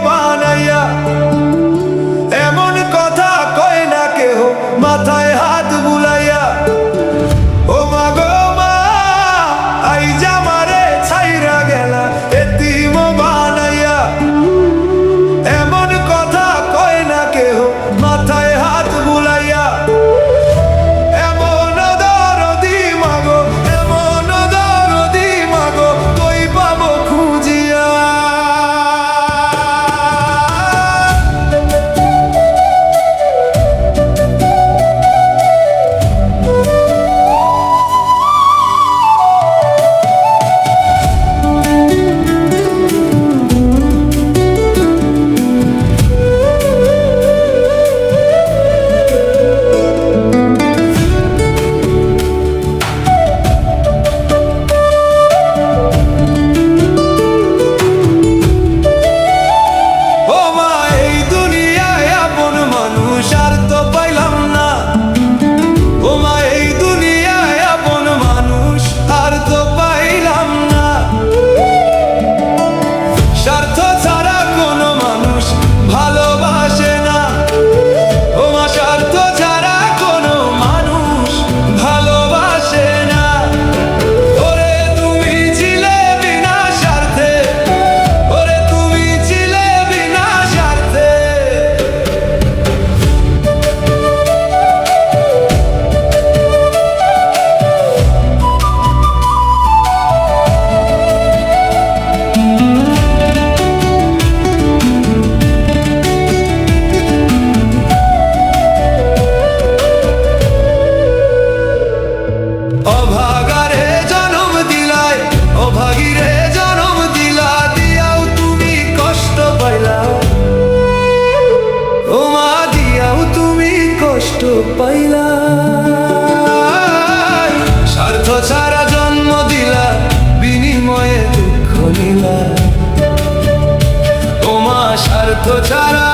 বানাইয়া। এমন কথা কয় না কেহ মাথায় হাত বুলাইয়া। ও মা গো মা, আইজা মারে ছাইরা গেলা এতিম বানাইয়া। এমন কথা কয় না কেহ মাথায় হাত বুলাইয়া। এমন দরদি মাগো, এমন দরদি মাগো, কই পাবো খুঁজিয়া। অভাগারে জনম দিলাই, অভাগীরে জনম দিলা, দিয়াও তুমি কষ্ট পাইলা। ও মা, দিয়াও তুমি কষ্ট পাইলা। স্বার্থ ছাড়া জন্ম দিলা, বিনিময়ে দুঃখ নিলা। ও মা, স্বার্থ ছাড়া